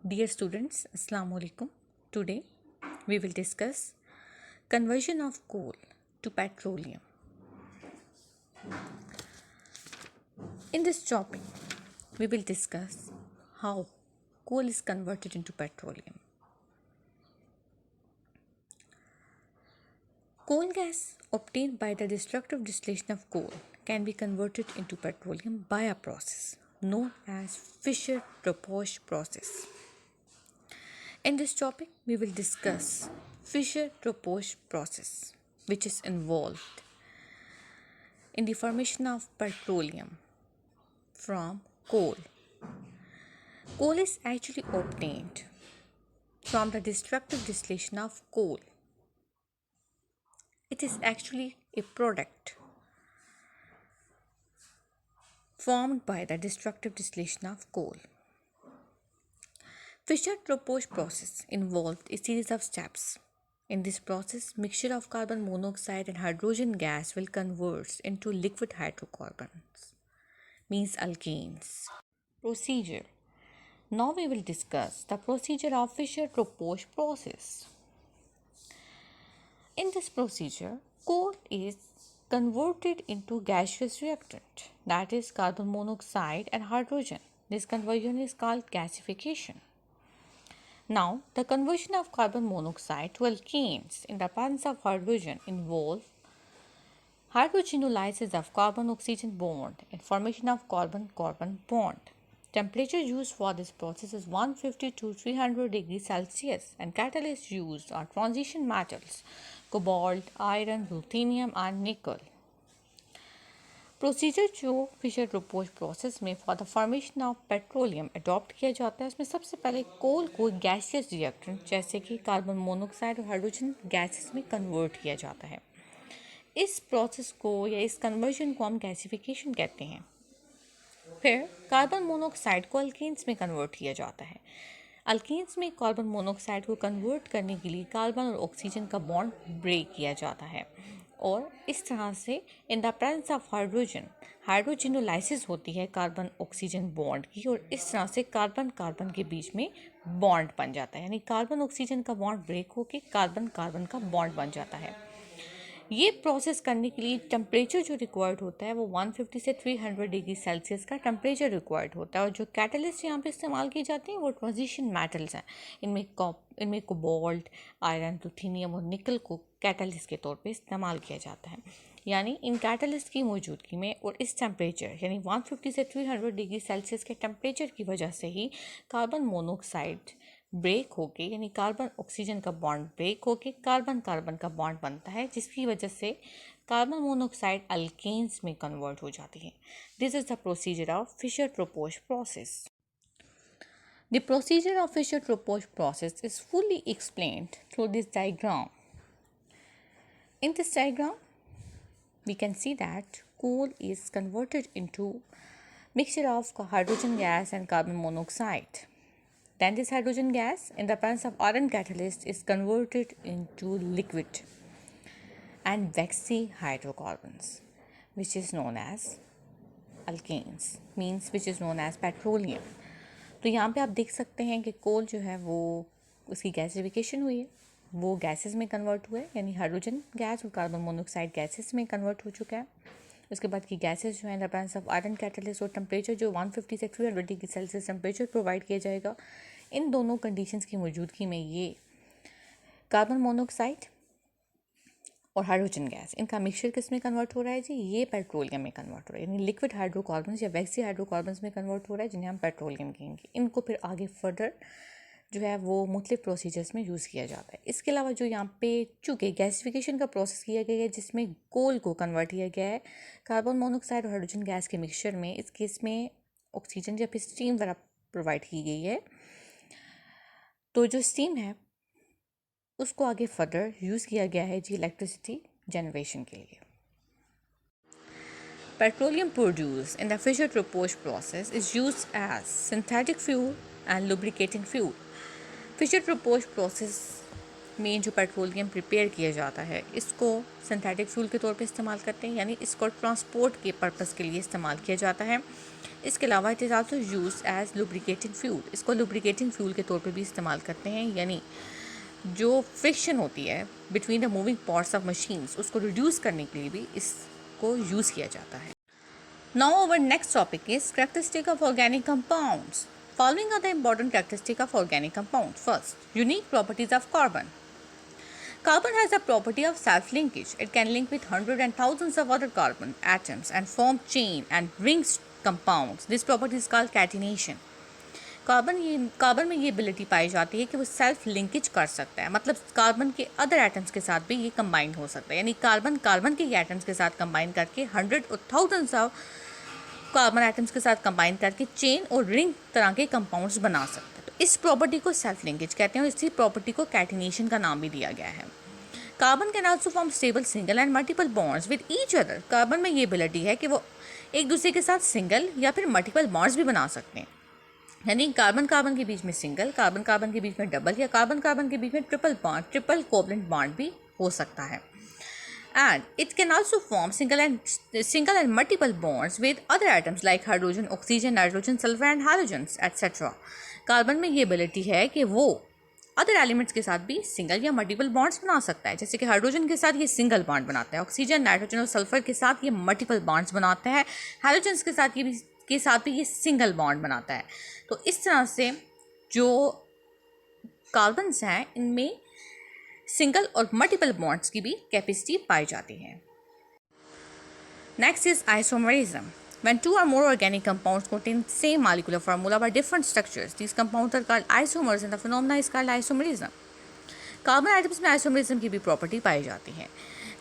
Dear students, Assalamu alaikum. Today we will discuss conversion of coal to petroleum. In this topic, we will discuss how coal is converted into petroleum. Coal gas obtained by the destructive distillation of coal can be converted into petroleum by a process known as Fischer-Tropsch process. In this topic, we will discuss Fischer-Tropsch process, which is involved in the formation of petroleum from coal. Coal is actually obtained from the destructive distillation of coal. It is actually a product formed by the destructive distillation of coal. Fischer-Tropsch process involved a series of steps. In this process, mixture of carbon monoxide and hydrogen gas will convert into liquid hydrocarbons, means alkenes. Procedure. Now we will discuss the procedure of Fischer-Tropsch process. In this procedure, coal is converted into gaseous reactant, that is carbon monoxide and hydrogen. This conversion is called gasification. Now, the conversion of carbon monoxide to alkenes in the presence of hydrogen involves hydrogenolysis of carbon-oxygen bond and formation of carbon-carbon bond. Temperature used for this process is 150 to 300 degrees Celsius and catalysts used are transition metals, cobalt, iron, ruthenium and nickel. Procedure जो Fisher ट्रोपोज process में for the formation of petroleum adopt किया जाता है उसमें सबसे पहले कोल को gaseous reactant जैसे कि कार्बन मोनोक्साइड और हाइड्रोजन गैसेस में कन्वर्ट किया जाता है। इस प्रोसेस को या इस कन्वर्जन को हम गैसिफिकेशन कहते हैं। फिर कार्बन मोनोक्साइड को अल्केन्स में कन्वर्ट किया जाता है। अल्केन्स में कार्बन मोनोक्साइड को कन्वर्ट करने के लिए कार्बन और ऑक्सीजन का बॉन्ड ब्रेक किया जाता है और इस तरह से in the presence of hydrogen hydrogenolysis होती है कार्बन ऑक्सीजन बॉन्ड की और इस तरह से कार्बन कार्बन के बीच में बॉन्ड बन जाता है, यानी कार्बन ऑक्सीजन का बॉन्ड ब्रेक होकर कार्बन कार्बन का बॉन्ड बन जाता है। ये प्रोसेस करने के लिए टेम्परेचर जो रिक्वायर्ड होता है वो 150 से 300 डिग्री सेल्सियस का टेम्परेचर रिक्वायर्ड होता है और जो कैटलिस्ट यहाँ पे इस्तेमाल की जाती हैं वो ट्रांजिशन मेटल्स हैं। इनमें कोबाल्ट, आयरन, रुथेनियम और निकल को कैटलिस्ट के तौर पे इस्तेमाल किया जाता है। यानी इन कैटलिस्ट की मौजूदगी में और इस टेम्परेचर यानी 150 से 300 डिग्री सेल्सियस के टेम्परेचर की वजह से ही कार्बन मोनोक्साइड ब्रेक होके यानी कार्बन ऑक्सीजन का बॉन्ड ब्रेक होके कार्बन कार्बन का बॉन्ड बनता है, जिसकी वजह से कार्बन मोनोक्साइड अल्केन्स में कन्वर्ट हो जाती है। This is the procedure of Fischer Tropsch process. The procedure of Fischer Tropsch process is fully explained through this diagram. In this diagram, we can see that coal is converted into mixture of hydrogen gas and carbon monoxide. Then this hydrogen gas in the presence of iron catalyst is converted into liquid and waxy hydrocarbons, which is known as alkenes, means which is known as petroleum. तो यहाँ पे आप देख सकते हैं कि कोल जो है वो उसकी गैसिफिकेशन हुई है, वो गैसेस में कन्वर्ट हुए यानी हाइड्रोजन गैस और कार्बन मोनोक्साइड गैसेस में कन्वर्ट हो चुका है। उसके बाद की गैसेस जो है इन the presence of iron catalyst और टेम्परेचर जो 150 से 300 डिग्री सेल्सियस टेम्परेचर प्रोवाइड किया जाएगा। इन दोनों कंडीशंस की मौजूदगी में ये कार्बन मोनोक्साइड और हाइड्रोजन गैस इनका मिक्सचर किस में कन्वर्ट हो रहा है जी? ये पेट्रोलियम में कन्वर्ट हो रहा है, यानी लिक्विड हाइड्रोकार्बन्स या वैक्सी हाइड्रोकार्बन्स में कन्वर्ट हो रहा है, जिन्हें हम पेट्रोलियम कहेंगे। इनको फिर आगे फर्दर जो है वो मुख्तलिफ प्रोसीजर्स में यूज़ किया जाता है। इसके अलावा जो यहाँ पे चूँकि गैसिफिकेशन का प्रोसेस किया गया है जिसमें कोल को कन्वर्ट किया गया है कार्बन मोनोक्साइड और हाइड्रोजन गैस के मिक्सचर में, इस केस में ऑक्सीजन या फिर स्टीम वगैरह प्रोवाइड की गई है। तो जो स्टीम है उसको आगे फर्दर यूज़ किया गया है जी इलेक्ट्रिसिटी जनरेशन के लिए। Petroleum produced in the Fischer-Tropsch process is used as synthetic fuel and lubricating fuel. Fischer-Tropsch process में जो पेट्रोलियम प्रिपेयर किया जाता है इसको सिंथेटिक फ्यूल के तौर पे इस्तेमाल करते हैं, यानी इसको ट्रांसपोर्ट के पर्पस के लिए इस्तेमाल किया जाता है। इसके अलावा it is also use as lubricating fuel, इसको लुब्रिकेटिंग फ्यूल के तौर पे भी इस्तेमाल करते हैं, यानी जो फ्रिक्शन होती है between the moving parts of machines उसको रिड्यूस करने के लिए भी इसको यूज़ किया जाता है। Now our next topic is characteristic of organic compounds. Following are the important characteristics of organic compound. First, unique properties of carbon. Carbon has the property of self-linkage. It can link with hundreds and thousands of other carbon atoms and form chain and ring compounds. This property is called catenation. Carbon में ये ability पाई जाती है कि वो self linkage कर सकता है, मतलब कार्बन के अदर एटम्स के साथ भी ये कंबाइन हो सकता है, यानी कार्बन के एटम्स के साथ कंबाइन करके हंड्रेड और थाउजेंड्स ऑफ कार्बन एटम्स के साथ कंबाइन करके चेन और रिंग तरह के कंपाउंड्स बना सकते हैं। तो इस प्रॉपर्टी को सेल्फ लिंकेज कहते हैं और इसी प्रॉपर्टी को कैटिनेशन का नाम भी दिया गया है। Carbon can also form stable single and multiple bonds with each other. Carbon में ये एबिलिटी है कि वो एक दूसरे के साथ सिंगल या फिर मल्टीपल बॉन्ड्स भी बना सकते हैं, यानी कार्बन कार्बन के बीच में सिंगल, कार्बन कार्बन के बीच में डबल या कार्बन कार्बन के बीच में ट्रिपल कोवलेंट बॉन्ड भी हो सकता है। And it can also form single and multiple bonds with other atoms like hydrogen, oxygen, nitrogen, sulfur and halogens etc. Carbon में ये एबिलिटी है कि वो अदर एलिमेंट्स के साथ भी सिंगल या मल्टीपल बॉन्ड्स बना सकता है, जैसे कि हाइड्रोजन के साथ ये सिंगल बॉन्ड बनाता है, ऑक्सीजन, नाइट्रोजन और सल्फर के साथ ये मल्टीपल बॉन्ड्स बनाता है, हाइड्रोजन के साथ भी ये सिंगल बॉन्ड बनाता है। तो इस तरह से जो कार्बन्स हैं इनमें सिंगल और मल्टीपल बॉन्ड्स की भी कैपेसिटी पाई जाती है। Next is isomerism. When two or more organic compounds contain same molecular formula but different structures, these compounds are called isomers and the phenomena is called isomerism. Carbon atoms में isomerism की भी property पाई जाती है।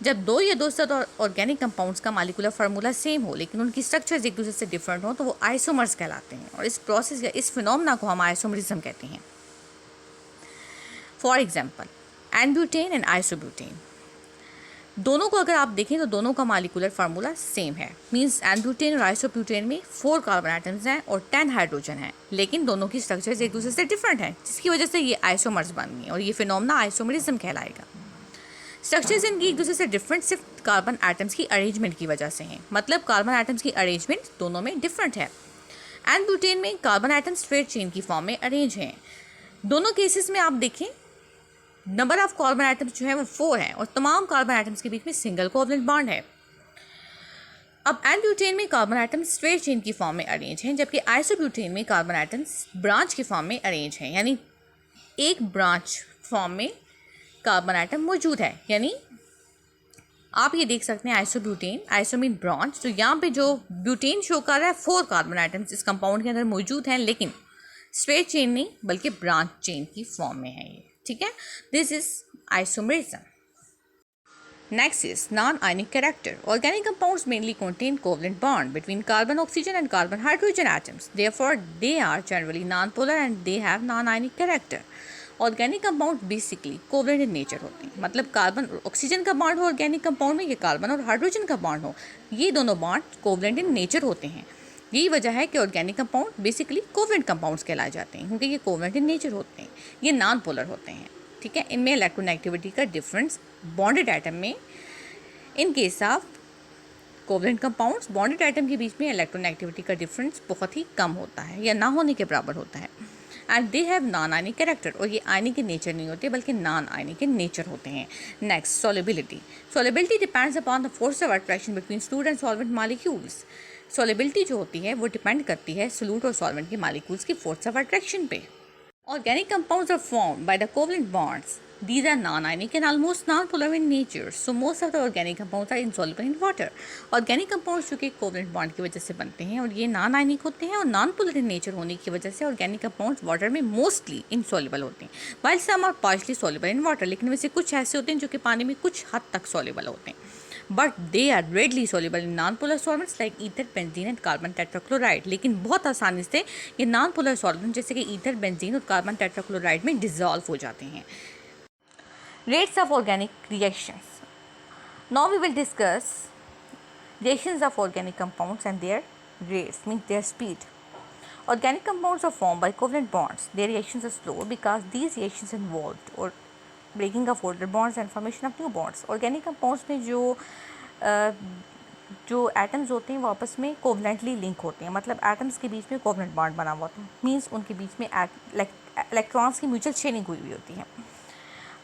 जब दो या दो से ज्यादा ऑर्गेनिक कंपाउंड्स का मॉलिक्यूलर फार्मूला सेम हो लेकिन उनकी स्ट्रक्चर्स एक दूसरे से डिफरेंट हो तो वो आइसोमर्स कहलाते हैं और इस प्रोसेस या इस फिनोमेना को हम आइसोमरिज्म कहते हैं। फॉर एग्जाम्पल एनब्यूटेन एंड आइसोब्यूटेन, दोनों को अगर आप देखें तो दोनों का मॉलिक्यूलर फार्मूला सेम है, मींस एनब्यूटेन और आइसोब्यूटेन में 4 कार्बन एटम्स हैं और 10 हाइड्रोजन हैं, लेकिन दोनों की स्ट्रक्चर्स एक दूसरे से डिफरेंट हैं जिसकी वजह से ये आइसोमर्स बन गए और ये फिनोमेना आइसोमरिज्म कहलाएगा। स्ट्रक्चर्स इनकी एक दूसरे से डिफरेंट सिर्फ कार्बन एटम्स की अरेंजमेंट की वजह से हैं, मतलब कार्बन एटम्स की अरेंजमेंट दोनों में डिफरेंट है। एनब्यूटेन में कार्बन एटम स्ट्रेट चेन की फॉर्म में अरेंज हैं। दोनों केसेस में आप देखें नंबर ऑफ कार्बन एटम्स जो है वो 4 हैं और तमाम कार्बन एटम्स के बीच में सिंगल कोवलेंट बॉन्ड है। अब एनब्यूटेन में कार्बन एटम्स स्ट्रेट चेन की फॉर्म में अरेंज हैं, जबकि आइसोब्यूटेन में कार्बन एटम्स ब्रांच की फॉर्म में अरेंज हैं, यानी एक ब्रांच फॉर्म में कार्बन एटम मौजूद है। यानी आप ये देख सकते हैं आइसोब्यूटेन, आइसो मीन ब्रांच, तो यहाँ पे जो ब्यूटेन शो कर रहा है 4 कार्बन एटम्स इस कंपाउंड के अंदर मौजूद हैं, लेकिन स्ट्रेट चेन नहीं बल्कि ब्रांच चेन की फॉर्म में है ये, ठीक है। This is isomerism. Next is non-ionic character. Organic compounds mainly contain covalent bond between carbon, oxygen and carbon hydrogen atoms. Therefore, they are generally non-polar and they have non-ionic character. Organic compound basically covalent in nature होते हैं, मतलब carbon और oxygen का bond हो organic compound में, ये carbon और hydrogen का बॉन्ड हो, ये दोनों बॉन्ड कोवलेंट इन नेचर होते हैं। यही वजह है कि organic compound basically covalent compounds कहलाए जाते हैं, क्योंकि ये कोवलेंट इन नेचर होते हैं, ये नॉन पोलर होते हैं, ठीक है। इनमें इलेक्ट्रोनेगेटिविटी का डिफरेंस बॉन्डेड एटम में, in case of covalent compounds bonded atom के बीच में इलेक्ट्रोनेगेटिविटी का डिफरेंस बहुत ही कम होता है या ना होने के बराबर होता है। And they have non ionic character, और ये आयनिक के नेचर नहीं होते बल्कि नॉन आयनिक के नेचर होते हैं। Next solubility. Solubility depends upon the force of attraction between solute and solvent molecules. Solubility जो होती है वो डिपेंड करती है सोल्यूट और सॉल्वेंट के मॉलिक्यूल्स की फोर्स ऑफ अट्रैक्शन पे। Organic compounds are formed by the covalent bonds. These are non-ionic and almost non-polar in nature. So most of the organic compounds are insoluble in water. Organic compounds जो कि covalent bond की वजह से बनते हैं और ये non-ionic होते हैं और non-polar in nature होने की वजह से organic compounds water में mostly insoluble होते हैं. While some are partially soluble in water, लेकिन वैसे कुछ ऐसे होते हैं जो कि पानी में कुछ हद तक soluble होते हैं. But they are readily soluble in non-polar solvents like ether, benzene and carbon tetrachloride. लेकिन बहुत आसानी से ये non-polar solvent जैसे कि ईथर, बेंजीन और कार्बन टेट्राक्लोराइड में डिजॉल्व हो जाते हैं। Rates of organic reactions. Now we will discuss reactions of organic compounds and their rates, means their speed. Organic compounds are formed by covalent bonds. Their reactions are slow because these reactions involved or breaking of older bonds and formation of new bonds. Organic compounds में जो atoms होते हैं वो आपस में covalently link होते हैं, मतलब एटम्स के बीच में कोवलेंट बॉन्ड बना हुआ होता है, मीन्स उनके बीच में इलेक्ट्रॉन्स की म्यूचुअल शेयरिंग हुई हुई होती है।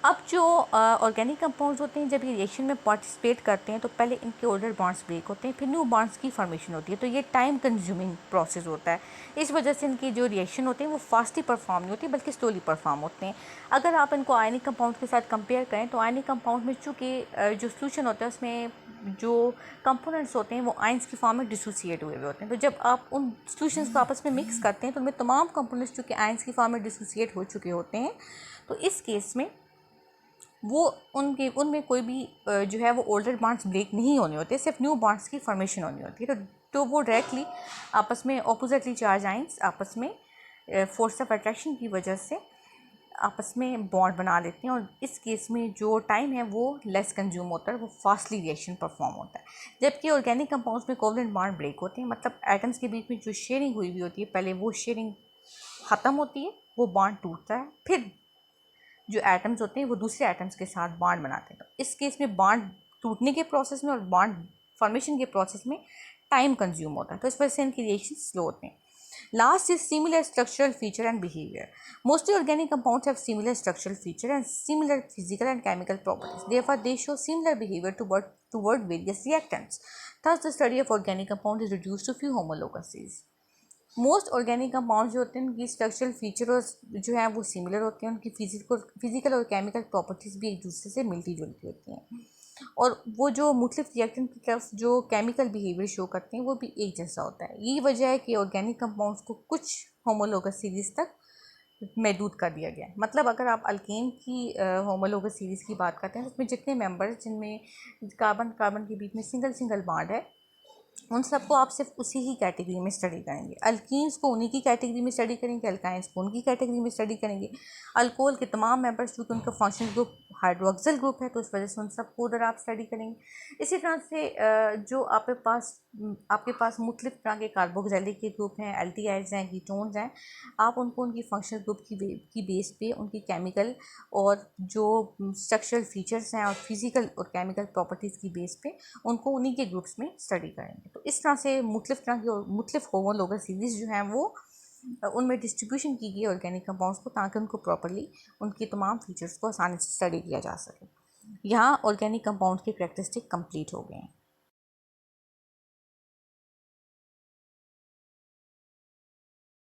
अब जो ऑर्गेनिक कंपाउंड्स होते हैं जब ये रिएक्शन में पार्टिसिपेट करते हैं तो पहले इनके ओल्डर बॉन्ड्स ब्रेक होते हैं, फिर न्यू बॉन्ड्स की फॉर्मेशन होती है। तो ये टाइम कंज्यूमिंग प्रोसेस होता है। इस वजह से इनकी जो रिएक्शन होते हैं वो फास्टली परफॉर्म नहीं होती बल्कि स्लोली परफॉर्म होते हैं। अगर आप इनको आयनिक कंपाउंड के साथ कंपेयर करें तो आयनिक कंपाउंड में चूँकि जो सोल्यूशन होता है उसमें जो कंपोनेंट्स होते हैं वो आयंस की फॉर्म में डिसोसिएट हुए हुए होते हैं। तो जब आप उन सॉल्यूशंस को आपस में मिक्स करते हैं तो उनमें तमाम कंपोनेंट्स चूँकि आयंस की फॉर्म में डिसोसिएट हो चुके होते हैं, तो इस केस में वो उनमें कोई भी जो है वो ओल्डर बॉन्ड्स ब्रेक नहीं होने होते, सिर्फ न्यू बॉन्ड्स की फॉर्मेशन होनी होती है। तो वो डायरेक्टली आपस में ऑपोजिटली चार्ज आइंस आपस में फोर्स ऑफ अट्रैक्शन की वजह से आपस में बॉन्ड बना लेते हैं, और इस केस में जो टाइम है वो लेस कंज्यूम होता है, वो फास्टली रिएक्शन परफॉर्म होता है। जबकि ऑर्गेनिक कंपाउंड्स में कोवलेंट बॉन्ड ब्रेक होते हैं, मतलब एटम्स के बीच में जो शेयरिंग हुई हुई होती है पहले वो शेयरिंग ख़त्म होती है, वो बॉन्ड टूटता है, फिर जो एटम्स होते हैं वो दूसरे एटम्स के साथ बॉन्ड बनाते हैं। तो इस केस में बॉन्ड टूटने के प्रोसेस में और बॉन्ड फॉर्मेशन के प्रोसेस में टाइम कंज्यूम होता है, तो इस वजह से इनकी रिएक्शन स्लो होते हैं। Last is similar structural feature and behaviour. Mostly organic compounds have similar structural feature and similar physical and chemical properties, therefore they show similar behavior toward various reactants. Thus the study of organic compound is reduced to few homologacies. Most organic compound जो होते हैं उनकी structural feature और जो है वो similar होते हैं, उनकी फिजिकल और केमिकल प्रॉपर्टीज़ भी एक दूसरे से मिलती जुलती होती हैं, और वो जो मुख्तलिफ रिएक्टेंट की तरफ जो केमिकल बिहेवियर शो करते हैं वो भी एक जैसा होता है। यही वजह है कि ऑर्गेनिक कंपाउंड्स को कुछ होमोलोगस सीरीज़ तक महदूद कर दिया गया है। मतलब अगर आप अल्केन की होमोलोगस सीरीज़ की बात करते हैं तो उसमें जितने मेंबर्स जिनमें कार्बन कार्बन के बीच में सिंगल सिंगल बॉन्ड है उन सबको आप सिर्फ उसी ही कैटेगरी में स्टडी करेंगे। अल्कीन्स को उन्हीं की कैटेगरी में स्टडी करेंगे, अल्काइंस को उनकी कैटेगरी में स्टडी करेंगे। अल्कोहल के तमाम मेंबर्स क्योंकि उनका फंक्शनल ग्रुप हाइड्रोक्सिल ग्रुप है तो इस वजह से उन सबको उधर आप स्टडी करेंगे। इसी तरह से जो आपके पास मुख्तलिफ तरह के कार्बोक्सिलिक के ग्रुप हैं, एल्डिहाइड्स हैं, कीटोन्स हैं, आप उनको उनकी फंक्शनल ग्रुप की बेस पे उनकी केमिकल और जो स्ट्रक्चरल फीचर्स हैं और फिजिकल और केमिकल प्रॉपर्टीज़ की बेस पे उनको उन्हीं के ग्रुप्स में स्टडी करेंगे। तो इस तरह से मुख्तलिफ तरह की और मुख्तलिफ होमोलोगस सीरीज़ जो हैं वो उनमें डिस्ट्रीब्यूशन की गई ऑर्गेनिक कंपाउंड्स को, ताकि उनको प्रॉपर्ली उनकी तमाम फीचर्स को आसानी से स्टडी किया जा सके। यहाँ ऑर्गेनिक कंपाउंड के करैक्टरिस्टिक कंप्लीट हो गए हैं।